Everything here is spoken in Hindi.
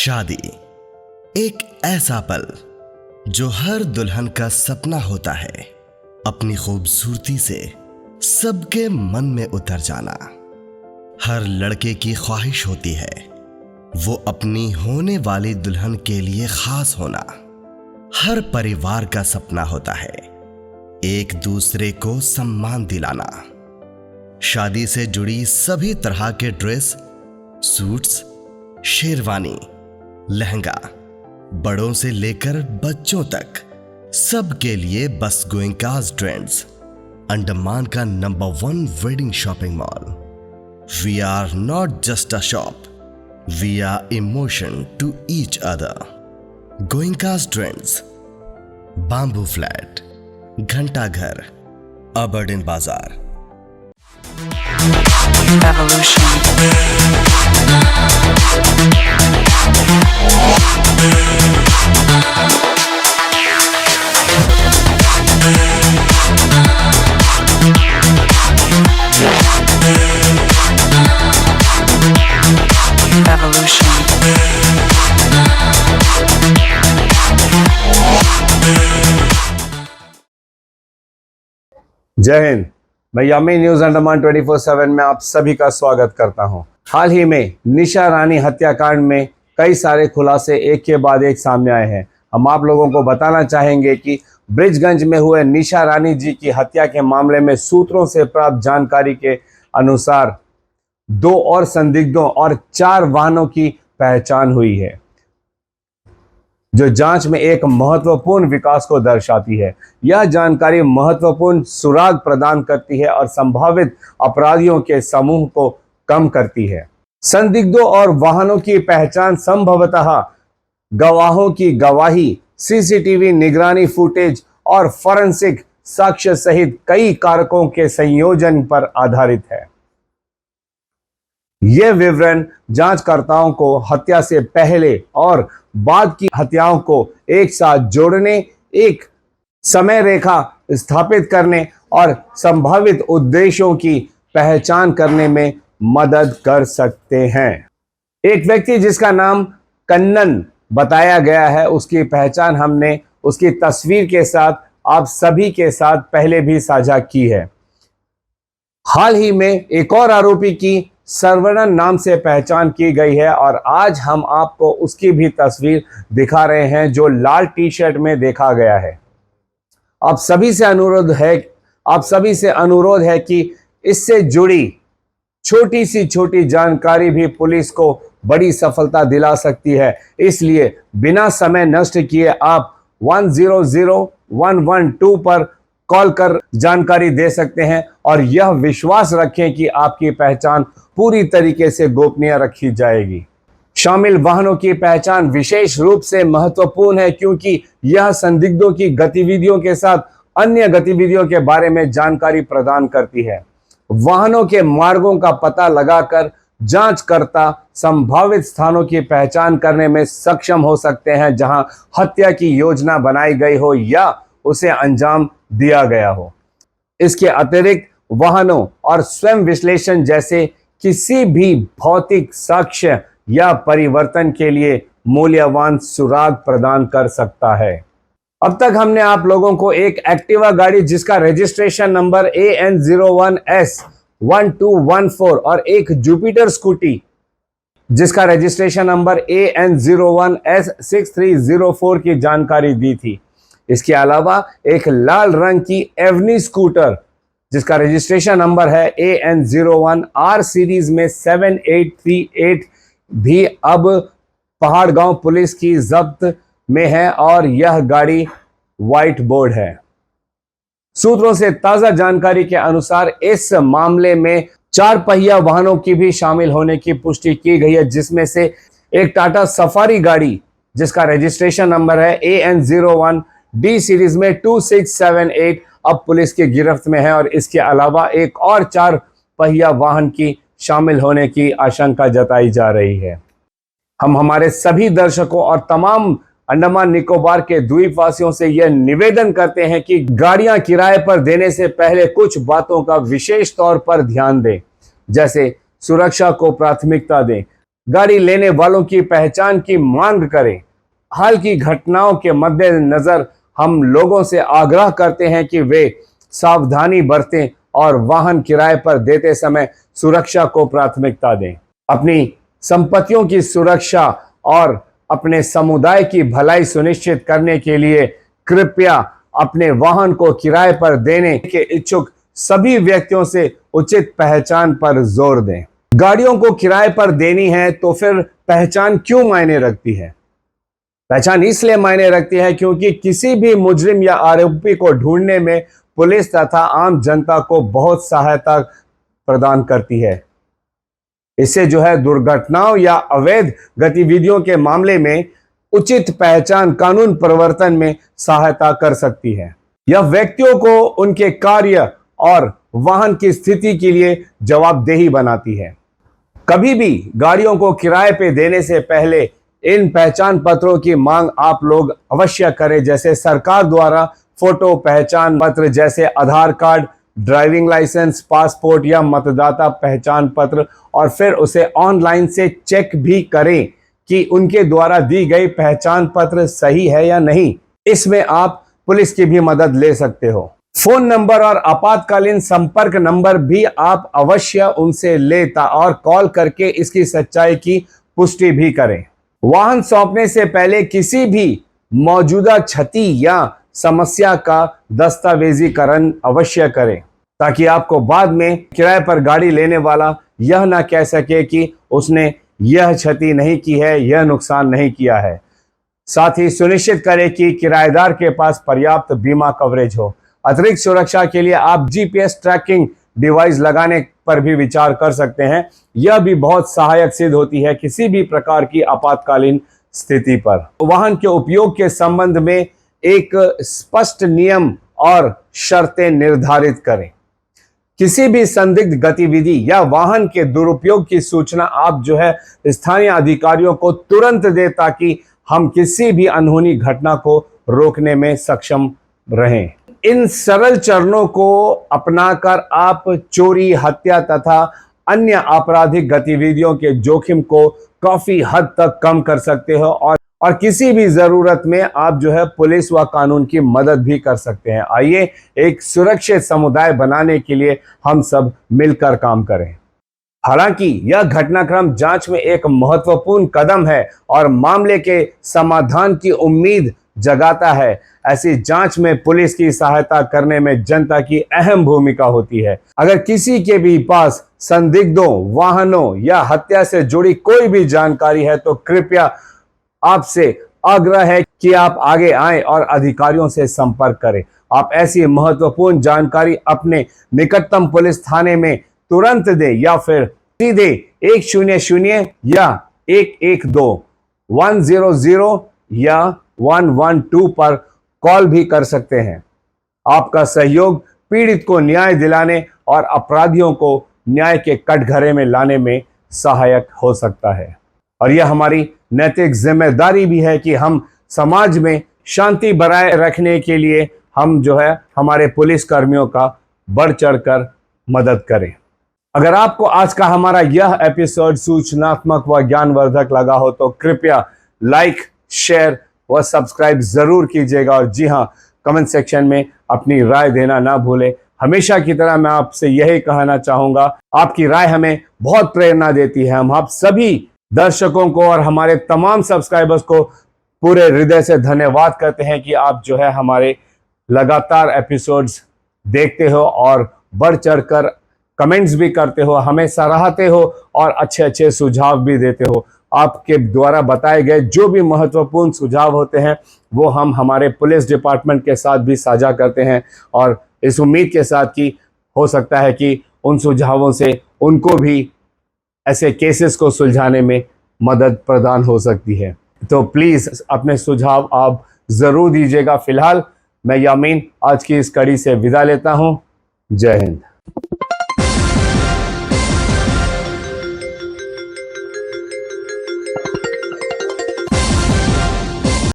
शादी एक ऐसा पल जो हर दुल्हन का सपना होता है, अपनी खूबसूरती से सबके मन में उतर जाना। हर लड़के की ख्वाहिश होती है वो अपनी होने वाली दुल्हन के लिए खास होना। हर परिवार का सपना होता है एक दूसरे को सम्मान दिलाना। शादी से जुड़ी सभी तरह के ड्रेस, सूट्स, शेरवानी, लहंगा, बड़ों से लेकर बच्चों तक सबके लिए बस गोइंकास ट्रेंड्स, अंडमान का number 1 wedding shopping mall. We are not just a shop, we are emotion to each other. Goenka's Trends, Bamboo Flat, Ghanta Ghar, Aberdeen बाजार। जय हिंद। मैं यामी न्यूज अंडमान 24/7 में आप सभी का स्वागत करता हूं। हाल ही में निशा रानी हत्याकांड में कई सारे खुलासे एक के बाद एक सामने आए हैं। हम आप लोगों को बताना चाहेंगे कि ब्रिजगंज में हुए निशा रानी जी की हत्या के मामले में सूत्रों से प्राप्त जानकारी के अनुसार 2 और संदिग्धों और 4 वाहनों की पहचान हुई है, जो जांच में एक महत्वपूर्ण विकास को दर्शाती है। यह जानकारी महत्वपूर्ण सुराग प्रदान करती है और संभावित अपराधियों के समूह को कम करती है। संदिग्धों और वाहनों की पहचान संभवतः गवाहों की गवाही, सीसीटीवी निगरानी फुटेज और फॉरेंसिक साक्ष्य सहित कई कारकों के संयोजन पर आधारित है। ये विवरण जांचकर्ताओं को हत्या से पहले और बाद की हत्याओं को एक साथ जोड़ने, एक समय रेखा स्थापित करने और संभावित उद्देश्यों की पहचान करने में मदद कर सकते हैं। एक व्यक्ति जिसका नाम कन्नन बताया गया है, उसकी पहचान हमने उसकी तस्वीर के साथ आप सभी के साथ पहले भी साझा की है। हाल ही में एक और आरोपी की सर्वनन नाम से पहचान की गई है और आज हम आपको उसकी भी तस्वीर दिखा रहे हैं, जो लाल टी शर्ट में देखा गया है। आप सभी से अनुरोध है कि इससे जुड़ी छोटी सी छोटी जानकारी भी पुलिस को बड़ी सफलता दिला सकती है। इसलिए बिना समय नष्ट किए आप 100112 पर कॉल कर जानकारी दे सकते हैं और यह विश्वास रखें कि आपकी पहचान पूरी तरीके से गोपनीय रखी जाएगी। शामिल वाहनों की पहचान विशेष रूप से महत्वपूर्ण है क्योंकि यह संदिग्धों की गतिविधियों के साथ अन्य गतिविधियों के बारे में जानकारी प्रदान करती है। वाहनों के मार्गों का पता लगाकर जांचकर्ता संभावित स्थानों की पहचान करने में सक्षम हो सकते हैं जहां हत्या की योजना बनाई गई हो या उसे अंजाम दिया गया हो। इसके अतिरिक्त वाहनों और स्वयं विश्लेषण जैसे किसी भी भौतिक साक्ष्य या परिवर्तन के लिए मूल्यवान सुराग प्रदान कर सकता है। अब तक हमने आप लोगों को एक एक्टिवा गाड़ी जिसका रजिस्ट्रेशन नंबर AN01S1214 और एक जुपिटर स्कूटी जिसका रजिस्ट्रेशन नंबर AN01S6304 की जानकारी दी थी। इसके अलावा एक लाल रंग की एवनी स्कूटर जिसका रजिस्ट्रेशन नंबर है AN01R सीरीज में 7838 भी अब पहाड़ गांव पुलिस की जब्त में है और यह गाड़ी व्हाइट बोर्ड है। सूत्रों से ताजा जानकारी के अनुसार इस मामले में 4 पहिया वाहनों की भी शामिल होने की पुष्टि की गई है, जिसमें से एक टाटा सफारी गाड़ी जिसका रजिस्ट्रेशन नंबर है AN01D सीरीज में 2678 अब पुलिस की गिरफ्त में है और इसके अलावा एक और 4 पहिया वाहन की शामिल होने की आशंका जताई जा रही है। हम हमारे सभी दर्शकों और तमाम अंडमान निकोबार के द्वीपवासियों से यह निवेदन करते हैं कि गाड़ियां किराए पर देने से पहले कुछ बातों का विशेष तौर पर ध्यान दें, जैसे सुरक्षा को प्राथमिकता दें, गाड़ी लेने वालों की पहचान की मांग करें। हाल की घटनाओं के मद्देनजर हम लोगों से आग्रह करते हैं कि वे सावधानी बरतें और वाहन किराए पर देते समय सुरक्षा को प्राथमिकता दें। अपनी संपत्तियों की सुरक्षा और अपने समुदाय की भलाई सुनिश्चित करने के लिए कृपया अपने वाहन को किराए पर देने के इच्छुक सभी व्यक्तियों से उचित पहचान पर जोर दें। गाड़ियों को किराए पर देनी है तो फिर पहचान क्यों मायने रखती है? पहचान इसलिए मायने रखती है क्योंकि किसी भी मुजरिम या आरोपी को ढूंढने में पुलिस तथा आम जनता को बहुत सहायता प्रदान करती है। इससे दुर्घटनाओं या अवैध गतिविधियों के मामले में उचित पहचान कानून प्रवर्तन में सहायता कर सकती है। यह व्यक्तियों को उनके कार्य और वाहन की स्थिति के लिए जवाबदेही बनाती है। कभी भी गाड़ियों को किराए पे देने से पहले इन पहचान पत्रों की मांग आप लोग अवश्य करें, जैसे सरकार द्वारा फोटो पहचान पत्र जैसे आधार कार्ड, ड्राइविंग लाइसेंस, पासपोर्ट या मतदाता पहचान पत्र, और फिर उसे ऑनलाइन से चेक भी करें कि उनके द्वारा दी गई पहचान पत्र सही है या नहीं। इसमें आप पुलिस की भी मदद ले सकते हो। फोन नंबर और आपातकालीन संपर्क नंबर भी आप अवश्य उनसे लेता और कॉल करके इसकी सच्चाई की पुष्टि भी करें। वाहन सौंपने से पहले किसी भी मौजूदा क्षति या समस्या का दस्तावेजीकरण अवश्य करें, ताकि आपको बाद में किराए पर गाड़ी लेने वाला यह ना कह सके कि उसने यह क्षति नहीं की है, यह नुकसान नहीं किया है। साथ ही सुनिश्चित करें कि किराएदार के पास पर्याप्त बीमा कवरेज हो। अतिरिक्त सुरक्षा के लिए आप जीपीएस ट्रैकिंग डिवाइस लगाने पर भी विचार कर सकते हैं। यह भी बहुत सहायक सिद्ध होती है किसी भी प्रकार की आपातकालीन स्थिति पर। वाहन के उपयोग के संबंध में एक स्पष्ट नियम और शर्तें निर्धारित करें। किसी भी संदिग्ध गतिविधि या वाहन के दुरुपयोग की सूचना आप स्थानीय अधिकारियों को तुरंत दें, ताकि हम किसी भी अनहोनी घटना को रोकने में सक्षम रहें। इन सरल चरणों को अपनाकर आप चोरी, हत्या तथा अन्य आपराधिक गतिविधियों के जोखिम को काफी हद तक कम कर सकते हो और किसी भी जरूरत में आप पुलिस व कानून की मदद भी कर सकते हैं। आइए एक सुरक्षित समुदाय बनाने के लिए हम सब मिलकर काम करें। हालांकि यह घटनाक्रम जांच में एक महत्वपूर्ण कदम है और मामले के समाधान की उम्मीद जगाता है। ऐसी जांच में पुलिस की सहायता करने में जनता की अहम भूमिका होती है। अगर किसी के भी पास संदिग्धों, वाहनों या हत्या से जुड़ी कोई भी जानकारी है तो कृपया आपसे आग्रह है कि आप आगे आएं और अधिकारियों से संपर्क करें। आप ऐसी महत्वपूर्ण जानकारी अपने निकटतम पुलिस थाने में तुरंत दें या फिर सीधे 100 या 112, 100 या 112 पर कॉल भी कर सकते हैं। आपका सहयोग पीड़ित को न्याय दिलाने और अपराधियों को न्याय के कटघरे में लाने में सहायक हो सकता है। और यह हमारी नैतिक जिम्मेदारी भी है कि हम समाज में शांति बनाए रखने के लिए हम हमारे पुलिस कर्मियों का बढ़ चढ़कर मदद करें। अगर आपको आज का हमारा यह एपिसोड सूचनात्मक व ज्ञानवर्धक लगा हो तो कृपया लाइक, शेयर व सब्सक्राइब जरूर कीजिएगा। और जी हाँ, कमेंट सेक्शन में अपनी राय देना ना भूलें। हमेशा की तरह मैं आपसे यही कहना चाहूंगा, आपकी राय हमें बहुत प्रेरणा देती है। हम आप सभी दर्शकों को और हमारे तमाम सब्सक्राइबर्स को पूरे हृदय से धन्यवाद करते हैं कि आप हमारे लगातार एपिसोड्स देखते हो और बढ़ चढ़कर कमेंट्स भी करते हो, हमें सराहते हो और अच्छे अच्छे सुझाव भी देते हो। आपके द्वारा बताए गए जो भी महत्वपूर्ण सुझाव होते हैं वो हम हमारे पुलिस डिपार्टमेंट के साथ भी साझा करते हैं, और इस उम्मीद के साथ कि हो सकता है कि उन सुझावों से उनको भी ऐसे केसेस को सुलझाने में मदद प्रदान हो सकती है। तो प्लीज़ अपने सुझाव आप ज़रूर दीजिएगा। फिलहाल मैं यामीन आज की इस कड़ी से विदा लेता हूँ। जय हिंद।